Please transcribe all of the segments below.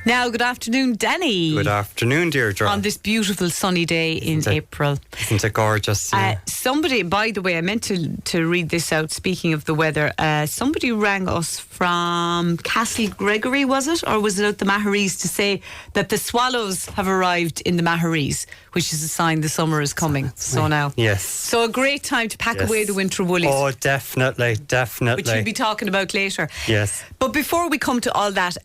Now, good afternoon, Danny. Good afternoon, Deirdre. On this beautiful sunny day in April. Isn't it gorgeous? Yeah. Somebody, by the way, I meant to read this out, speaking of the weather. Somebody rang us from Castle Gregory, was it? Or was it out the Maharees, to say that the swallows have arrived in the Maharees, which is a sign the summer is coming. So now. Yes. So a great time to pack away the winter woolies. Oh, definitely. Which we'll be talking about later. Yes. But before we come to all that,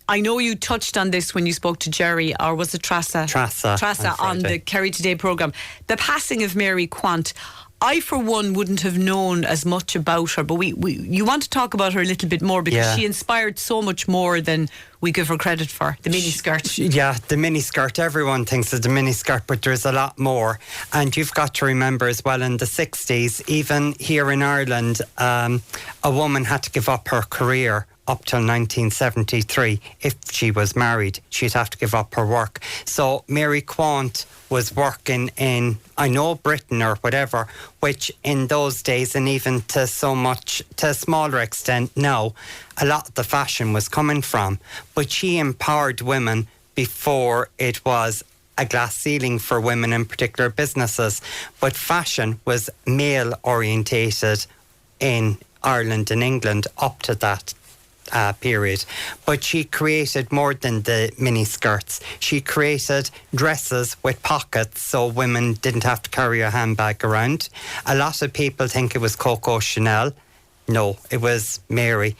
I know you touched on this when you spoke to Jerry, or was it Trassa? Trassa on the Kerry Today programme. The passing of Mary Quant. I, for one, wouldn't have known as much about her, but you want to talk about her a little bit more, because she inspired so much more than we give her credit for. The miniskirt. The miniskirt. Everyone thinks of the miniskirt, but there's a lot more. And you've got to remember as well, in the 60s, even here in Ireland, a woman had to give up her career up till 1973. If she was married, she'd have to give up her work. So Mary Quant was working in, I know, Britain or whatever, which in those days, and even to a smaller extent now, a lot of the fashion was coming from. But she empowered women before it was a glass ceiling for women in particular businesses. But fashion was male orientated in Ireland and England up to that period. But she created more than the mini skirts. She created dresses with pockets so women didn't have to carry a handbag around. A lot of people think it was Coco Chanel. No, it was Mary.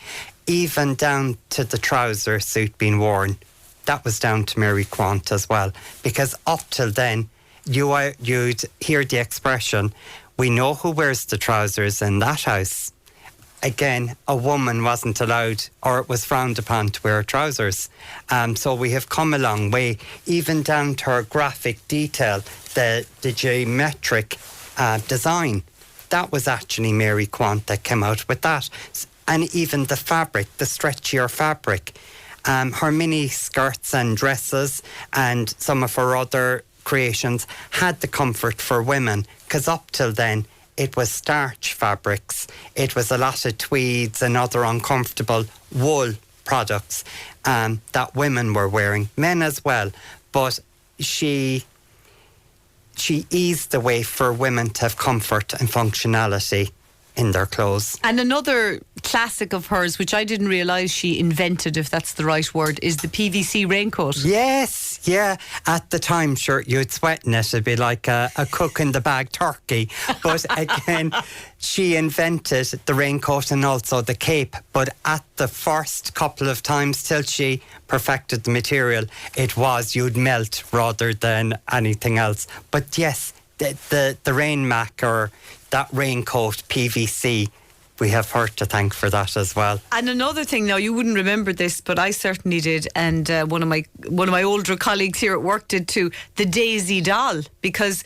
Even down to the trouser suit being worn, that was down to Mary Quant as well. Because up till then, you'd hear the expression, we know who wears the trousers in that house. Again, a woman wasn't allowed, or it was frowned upon, to wear trousers. So we have come a long way, even down to her graphic detail, the geometric design. That was actually Mary Quant that came out with that. And even the fabric, the stretchier fabric. Her mini skirts and dresses and some of her other creations had the comfort for women, because up till then, it was starch fabrics. It was a lot of tweeds and other uncomfortable wool products that women were wearing, men as well. But she eased the way for women to have comfort and functionality in their clothes. And another classic of hers, which I didn't realise she invented, if that's the right word, is the PVC raincoat. Yes, yeah. At the time, sure, you'd sweat in it. It'd be like a cook in the bag turkey. But again, she invented the raincoat and also the cape. But at the first couple of times till she perfected the material, it was you'd melt rather than anything else. But yes, the rain mac, or that raincoat PVC, we have her to thank for that as well. And another thing, now you wouldn't remember this, but I certainly did, and one of my older colleagues here at work did too, the Daisy doll. Because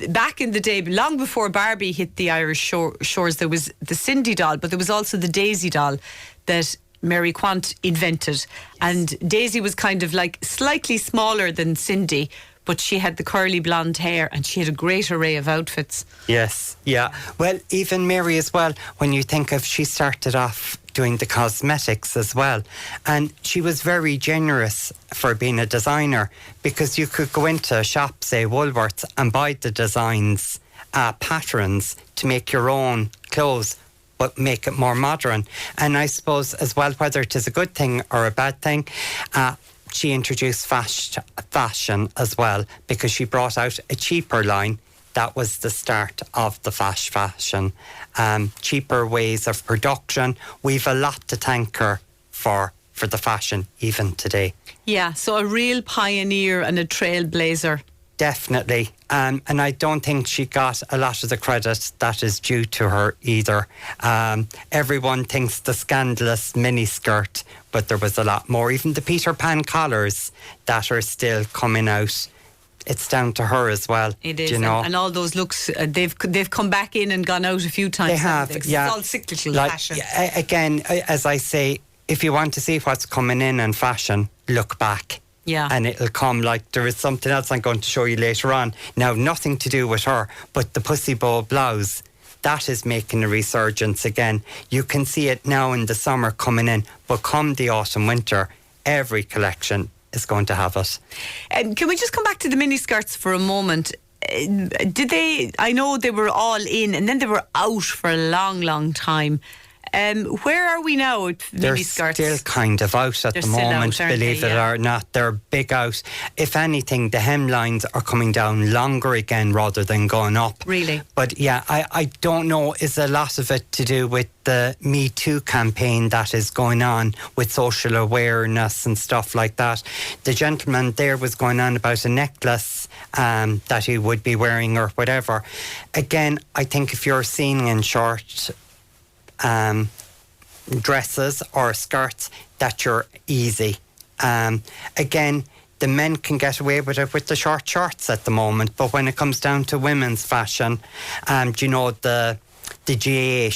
back in the day, long before Barbie hit the Irish shores, there was the Cindy doll, but there was also the Daisy doll that Mary Quant invented. Yes. And Daisy was kind of like slightly smaller than Cindy, but she had the curly blonde hair and she had a great array of outfits. Yes, yeah. Well, even Mary as well, when you think of, she started off doing the cosmetics as well. And she was very generous for being a designer, because you could go into a shop, say Woolworths, and buy the designs, patterns to make your own clothes, but make it more modern. And I suppose as well, whether it is a good thing or a bad thing, she introduced fashion as well, because she brought out a cheaper line. That was the start of the fast fashion. Cheaper ways of production. We've a lot to thank her for the fashion even today. Yeah, so a real pioneer and a trailblazer. Definitely. And I don't think she got a lot of the credit that is due to her either. Everyone thinks the scandalous miniskirt, but there was a lot more. Even the Peter Pan collars that are still coming out, it's down to her as well. It is, you know? and all those looks, they've come back in and gone out a few times. They have, yeah. It's all cyclical fashion. Again, as I say, if you want to see what's coming in fashion, look back. Yeah. And it'll come, like there is something else I'm going to show you later on. Now, nothing to do with her, but the pussy bow blouse, that is making a resurgence again. You can see it now in the summer coming in, but come the autumn, winter, every collection is going to have it. Can we just come back to the miniskirts for a moment? Did they? I know they were all in, and then they were out for a long, long time. Where are we now with They're miniskirts? still kind of out at the moment, believe it or not. They're big out. If anything, the hemlines are coming down longer again rather than going up. Really? But yeah, I don't know, is a lot of it to do with the Me Too campaign that is going on with social awareness and stuff like that. The gentleman there was going on about a necklace that he would be wearing or whatever. Again, I think if you're seen in short dresses or skirts, that you're easy. Again, the men can get away with it with the short shorts at the moment, but when it comes down to women's fashion, you know, the GAA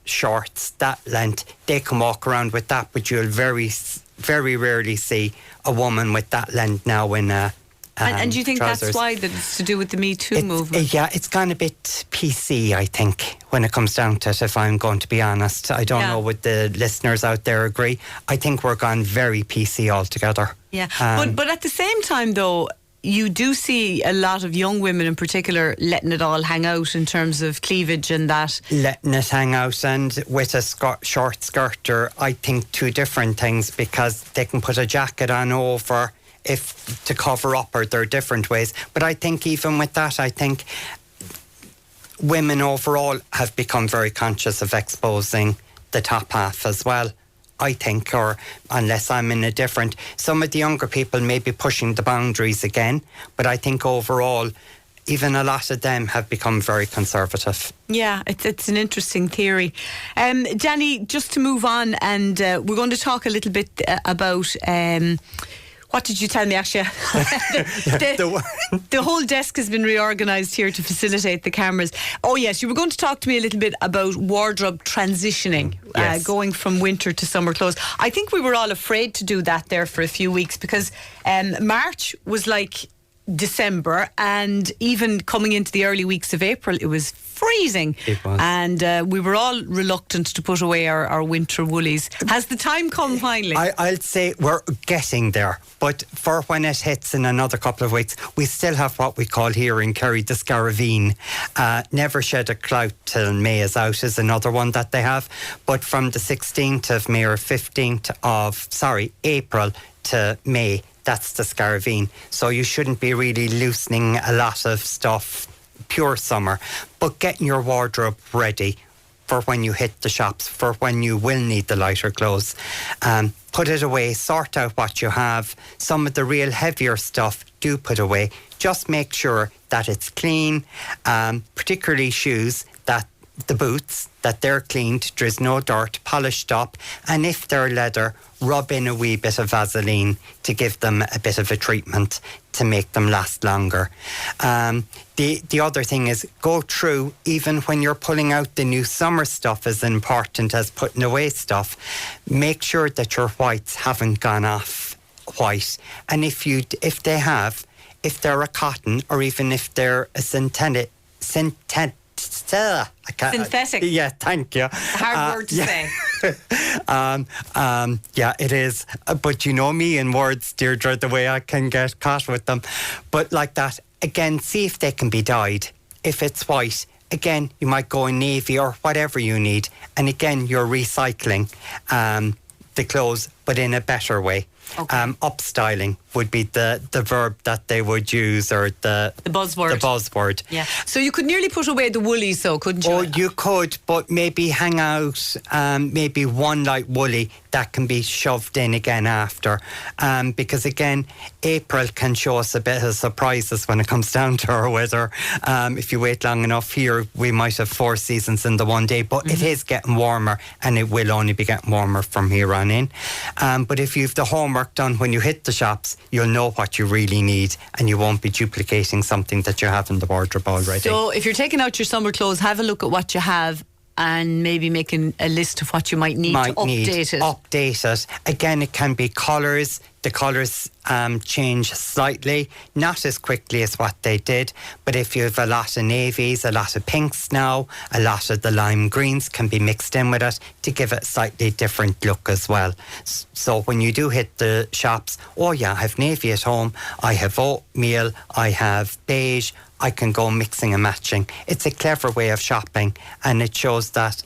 shorts, that length, they can walk around with that, but you'll very, very rarely see a woman with that length now in a and do you think trousers. that's why that it's to do with the Me Too movement? Yeah, it's gone a bit PC, I think, when it comes down to it, if I'm going to be honest. I don't know, would the listeners out there agree? I think we're gone very PC altogether. Yeah, but at the same time, though, you do see a lot of young women in particular letting it all hang out in terms of cleavage and that. Letting it hang out, and with a short skirt are, I think, two different things, because they can put a jacket on over if to cover up, or there are different ways. But I think even with that, I think women overall have become very conscious of exposing the top half as well, I think, or unless I'm in a different... Some of the younger people may be pushing the boundaries again, but I think overall, even a lot of them have become very conservative. Yeah, it's an interesting theory. Danny, just to move on, and we're going to talk a little bit about... what did you tell me, actually? The whole desk has been reorganised here to facilitate the cameras. Oh, yes, you were going to talk to me a little bit about wardrobe transitioning, yes. Going from winter to summer clothes. I think we were all afraid to do that there for a few weeks, because March was like December, and even coming into the early weeks of April, it was freezing. It was. And we were all reluctant to put away our winter woolies. Has the time come finally? I'll say we're getting there, but for when it hits in another couple of weeks, we still have what we call here in Kerry the Scaravine. Never shed a clout till May is out is another one that they have. But from the 16th of May or 15th of, April to May, that's the Scaravine. So you shouldn't be really loosening a lot of stuff pure summer, but getting your wardrobe ready for when you hit the shops, for when you will need the lighter clothes. Put it away, sort out what you have. Some of the real heavier stuff, do put away. Just make sure that it's clean, particularly shoes, that the boots, that they're cleaned, there's no dirt, polished up, and if they're leather, rub in a wee bit of Vaseline to give them a bit of a treatment to make them last longer. The other thing is, go through, even when you're pulling out the new summer stuff as important as putting away stuff, make sure that your whites haven't gone off white. And if they're a cotton, or even if they're a synthetic. Yeah, thank you. Hard word to say. Yeah, it is. But you know me in words, Deirdre, the way I can get caught with them. But like that, again, see if they can be dyed. If it's white, again, you might go in navy or whatever you need. And again, you're recycling the clothes, but in a better way. Okay. Upstyling would be the verb that they would use, or the buzzword. The buzzword. Yeah. So you could nearly put away the woolies, though, couldn't you? Oh, you could, but maybe hang out maybe one light woolly that can be shoved in again after. Because again, April can show us a bit of surprises when it comes down to our weather. If you wait long enough here, we might have 4 seasons in the one day, but it is getting warmer, and it will only be getting warmer from here on in. But if you've the homework done when you hit the shops, you'll know what you really need, and you won't be duplicating something that you have in the wardrobe already. So if you're taking out your summer clothes, have a look at what you have, and maybe making a list of what you might need to update it. Update it. Again, it can be colours, the colours change slightly, not as quickly as what they did, but if you have a lot of navies, a lot of pinks now, a lot of the lime greens can be mixed in with it to give it a slightly different look as well. So when you do hit the shops, oh yeah, I have navy at home, I have oatmeal, I have beige, I can go mixing and matching. It's a clever way of shopping, and it shows that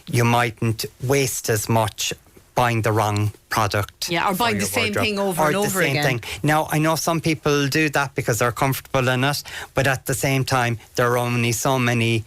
you mightn't waste as much buying the wrong product. Yeah, or buying the same thing over and over again. Now, I know some people do that because they're comfortable in it, but at the same time, there are only so many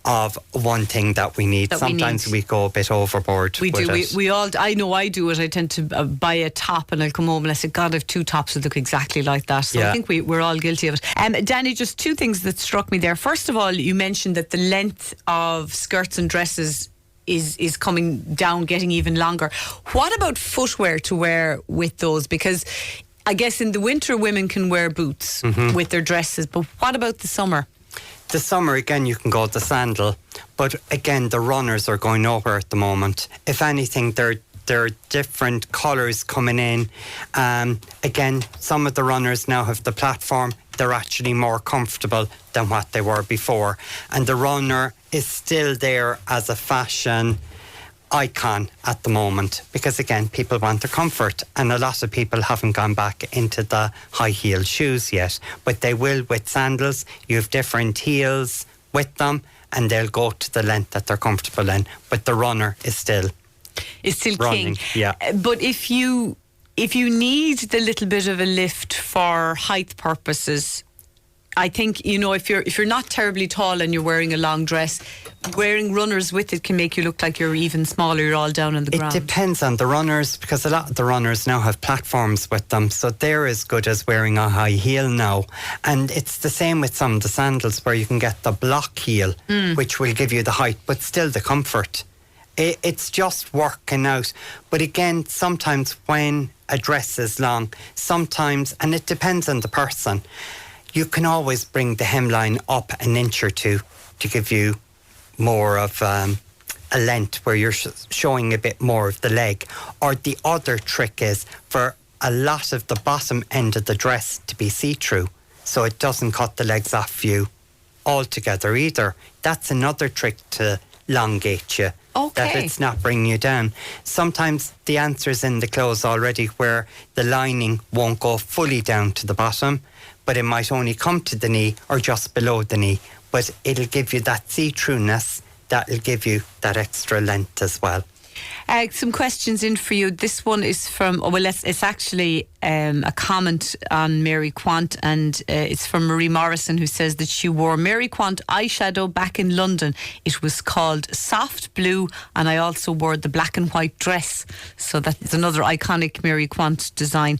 of one thing that we need. Sometimes we go a bit overboard. We do. It. We all. I know I do it. I tend to buy a top and I'll come home and I say, God, I have 2 tops that look exactly like that. So I think we're all guilty of it. Danny, just 2 things that struck me there. First of all, you mentioned that the length of skirts and dresses is coming down, getting even longer. What about footwear to wear with those? Because I guess in the winter women can wear boots with their dresses, but what about the summer? The summer, again, you can go the sandal, but again, the runners are going nowhere at the moment. If anything, there are different colours coming in. Again, some of the runners now have the platform. They're actually more comfortable than what they were before. And the runner is still there as a fashion icon at the moment because, again, people want the comfort, and a lot of people haven't gone back into the high heel shoes yet, but they will with sandals. You have different heels with them and they'll go to the length that they're comfortable in, but the runner is still running. King. Yeah. But if you need the little bit of a lift for height purposes, I think, you know, if you're not terribly tall and you're wearing a long dress, wearing runners with it can make you look like you're even smaller, you're all down on the ground. It depends on the runners, because a lot of the runners now have platforms with them, so they're as good as wearing a high heel now. And it's the same with some of the sandals where you can get the block heel, which will give you the height, but still the comfort. It's just working out. But again, sometimes when a dress is long, sometimes, and it depends on the person, you can always bring the hemline up an inch or 2 to give you more of a length where you're showing a bit more of the leg. Or the other trick is for a lot of the bottom end of the dress to be see-through, so it doesn't cut the legs off you altogether either. That's another trick to elongate you. Okay. That it's not bringing you down. Sometimes the answer's in the clothes already, where the lining won't go fully down to the bottom, but it might only come to the knee or just below the knee. But it'll give you that see-throughness, that'll give you that extra length as well. Some questions in for you. This one is from, it's actually a comment on Mary Quant, and it's from Marie Morrison, who says that she wore Mary Quant eyeshadow back in London. It was called Soft Blue, and I also wore the black and white dress. So that's another iconic Mary Quant design.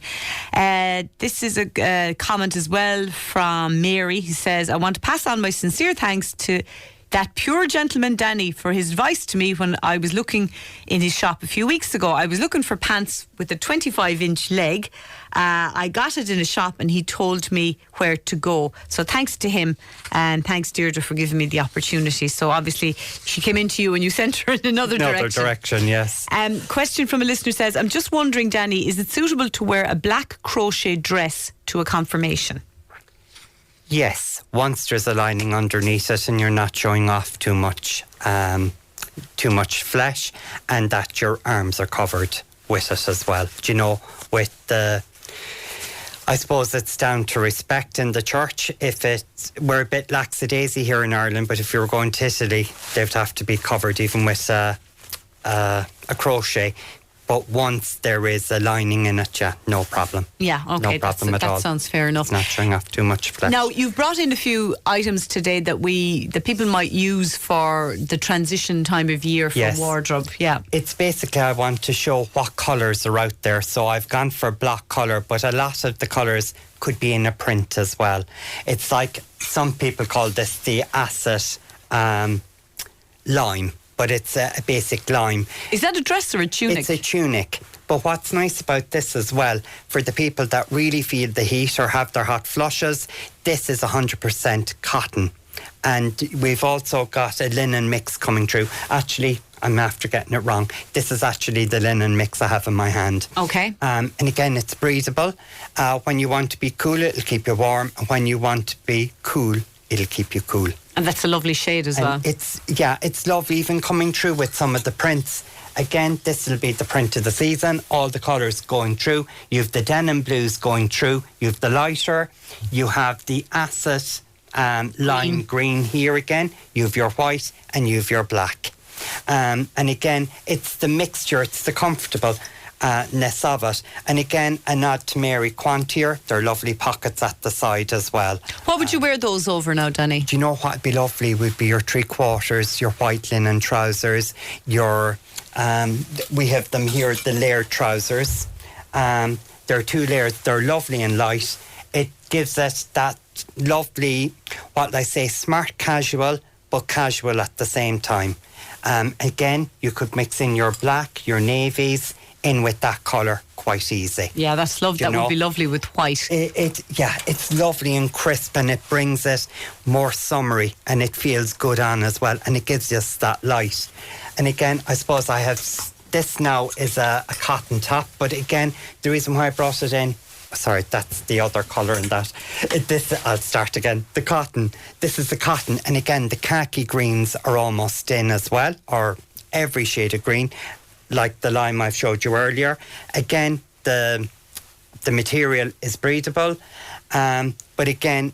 This is a comment as well from Mary, who says, I want to pass on my sincere thanks to that pure gentleman Danny for his advice to me when I was looking in his shop a few weeks ago. I was looking for pants with a 25-inch leg. I got it in a shop and he told me where to go. So thanks to him, and thanks Deirdre for giving me the opportunity. So obviously she came into you and you sent her in another direction. Yes. Question from a listener says, I'm just wondering, Danny, is it suitable to wear a black crochet dress to a confirmation? Yes, once there's a lining underneath it and you're not showing off too much flesh, and that your arms are covered with it as well. Do you know, I suppose it's down to respect in the church. We're a bit lackadaisy here in Ireland, but if you were going to Italy, they'd have to be covered even with a crochet. But once there is a lining in it, no problem. Yeah, okay, no problem at all. That sounds fair enough. It's not showing off too much flesh. Now, you've brought in a few items today that people might use for the transition time of year for wardrobe. Yeah. It's basically, I want to show what colours are out there. So I've gone for block colour, but a lot of the colours could be in a print as well. It's like, some people call this the acid lime, but it's a basic lime. Is that a dress or a tunic? It's a tunic. But what's nice about this as well, for the people that really feel the heat or have their hot flushes, this is 100% cotton. And we've also got a linen mix coming through. Actually, I'm after getting it wrong. This is actually the linen mix I have in my hand. Okay. And again, it's breathable. When you want to be cool, it'll keep you warm. And when you want to be cool, it'll keep you cool. And that's a lovely shade as well. It's lovely, even coming through with some of the prints. Again, this will be the print of the season. All the colours going through. You have the denim blues going through. You have the lighter. You have the acid lime green here again. You have your white and you have your black. And again, it's the mixture. It's the comfortable ness of it. And again, a nod to Mary Quant here. They're lovely pockets at the side as well. What would you wear those over now, Danny? Do you know what would be lovely? Would be your 3/4, your white linen trousers, your we have them here, the layered trousers. They're 2 layers. They're lovely and light. It gives us that lovely, what I say, smart casual, but casual at the same time. Again, you could mix in your black, your navies, in with that colour quite easy. Yeah, that's lovely. That would be lovely with white. It's lovely and crisp, and it brings it more summery, and it feels good on as well, and it gives us that light. And again, I suppose I have this now is a cotton top, but again, the reason why I brought it in, sorry, that's the other colour in that. I'll start again. The cotton. This is the cotton, and again, the khaki greens are almost in as well, or every shade of green, like the lime I've showed you earlier. Again, the material is breathable, but again,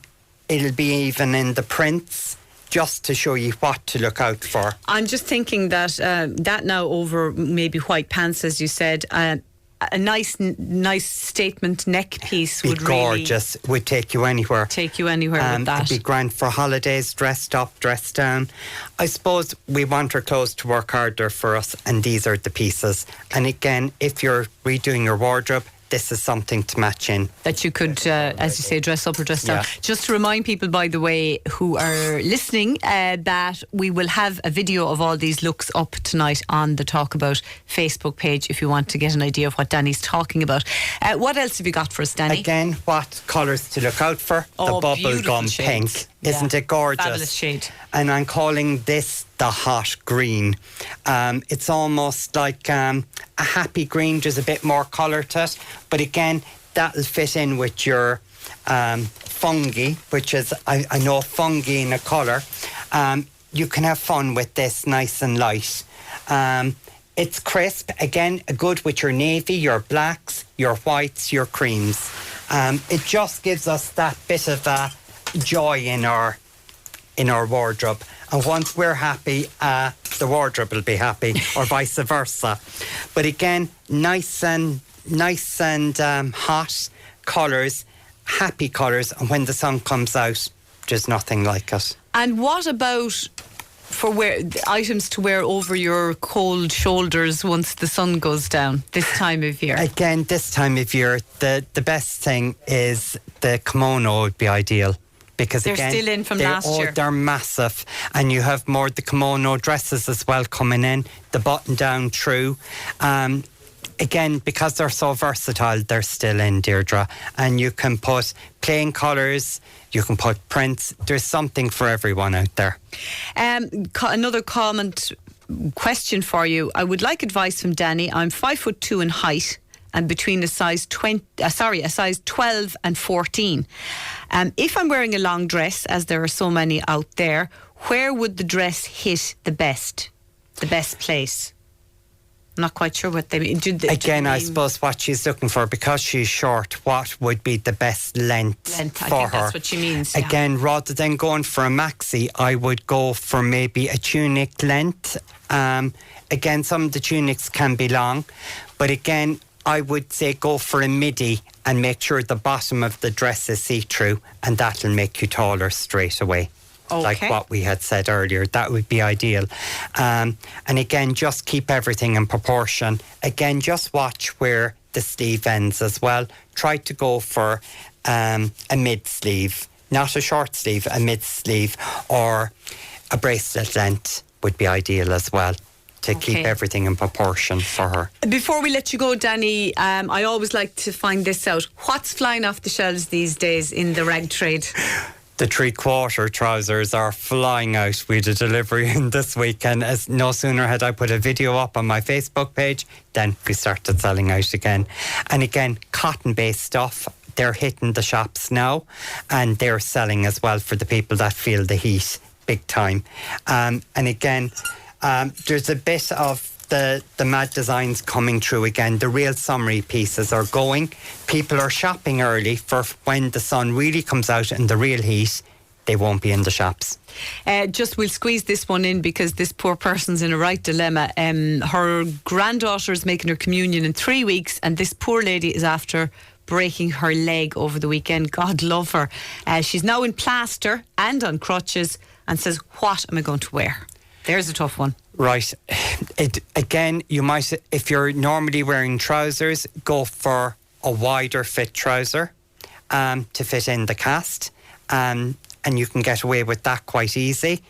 it'll be even in the prints, just to show you what to look out for. I'm just thinking that that now over maybe white pants, as you said, a nice statement neck piece would gorgeous. Would take you anywhere. Take you anywhere with that. It'd be grand for holidays, dressed up, dressed down. I suppose we want our clothes to work harder for us, and these are the pieces. And again, if you're redoing your wardrobe, this is something to match in. That you could, as you say, dress up or dress down. Just to remind people, by the way, who are listening, that we will have a video of all these looks up tonight on the Talk About Facebook page if you want to get an idea of what Danny's talking about. What else have you got for us, Danny? Again, what colours to look out for? The bubblegum pink. Isn't it gorgeous? Fabulous shade. And I'm calling this the hot green. It's almost like a happy green. There's a bit more colour to it. But again, that'll fit in with your fungi, which is, I know fungi in a colour. You can have fun with this, nice and light. It's crisp. Again, good with your navy, your blacks, your whites, your creams. It just gives us that bit of joy in our wardrobe. And once we're happy, the wardrobe will be happy, or vice versa. But again, nice and hot colours, happy colours, and when the sun comes out, there's nothing like it. And what about for items to wear over your cold shoulders once the sun goes down this time of year? Again, this time of year, the best thing is the kimono would be ideal. Because they're again, still in from last year. They're massive, and you have more the kimono dresses as well coming in, the button down through. Again, because they're so versatile, they're still in, Deirdre. And you can put plain colours, you can put prints. There's something for everyone out there. Another question for you. I would like advice from Danny. I'm 5'2" in height, and between a size 12 and 14. If I'm wearing a long dress, as there are so many out there, where would the dress hit the best place? I'm not quite sure what they mean. Again, I suppose what she's looking for, because she's short, what would be the best length for I think her? that's what she means. Yeah. Again, rather than going for a maxi, I would go for maybe a tunic length. Again, some of the tunics can be long, but again, I would say go for a midi and make sure the bottom of the dress is see-through, and that'll make you taller straight away. Okay. Like what we had said earlier, that would be ideal. And again, just keep everything in proportion. Again, just watch where the sleeve ends as well. Try to go for a mid-sleeve, not a short sleeve, a mid-sleeve, or a bracelet length would be ideal as well, to keep everything in proportion for her. Before we let you go, Danny, I always like to find this out. What's flying off the shelves these days in the rag trade? The 3/4 trousers are flying out. We had a delivery in this weekend. As no sooner had I put a video up on my Facebook page, then we started selling out again. And again, cotton-based stuff, they're hitting the shops now, and they're selling as well for the people that feel the heat big time. And again, there's a bit of the mad designs coming through again. The real summery pieces are going. People are shopping early for when the sun really comes out and the real heat, they won't be in the shops. We'll squeeze this one in because this poor person's in a right dilemma. Her granddaughter is making her communion in 3 weeks, and this poor lady is after breaking her leg over the weekend. God love her. She's now in plaster and on crutches and says, what am I going to wear? There's a tough one. Right. Again, you might, if you're normally wearing trousers, go for a wider fit trouser to fit in the cast. And you can get away with that quite easy.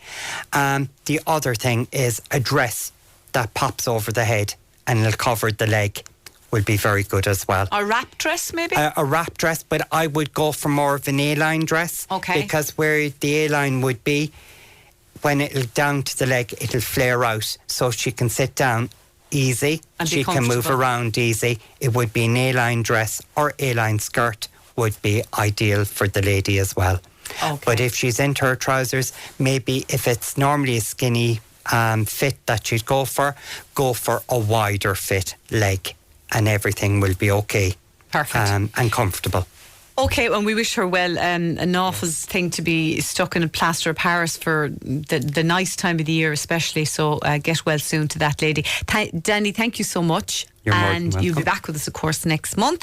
The other thing is a dress that pops over the head and it'll cover the leg will be very good as well. A wrap dress maybe? A wrap dress, but I would go for more of an A-line dress. Okay. Because where the A-line would be, when it'll down to the leg, it'll flare out so she can sit down easy. And she can move around easy. It would be an A-line dress or A-line skirt would be ideal for the lady as well. Okay. But if she's into her trousers, maybe if it's normally a skinny fit that she'd go for a wider fit leg and everything will be okay. Perfect. And comfortable. Okay, and we wish her well. An awful thing to be stuck in a plaster of Paris for the nice time of the year especially, so get well soon to that lady. Danny, thank you so much. You're more than and welcome. You'll be back with us, of course, next month.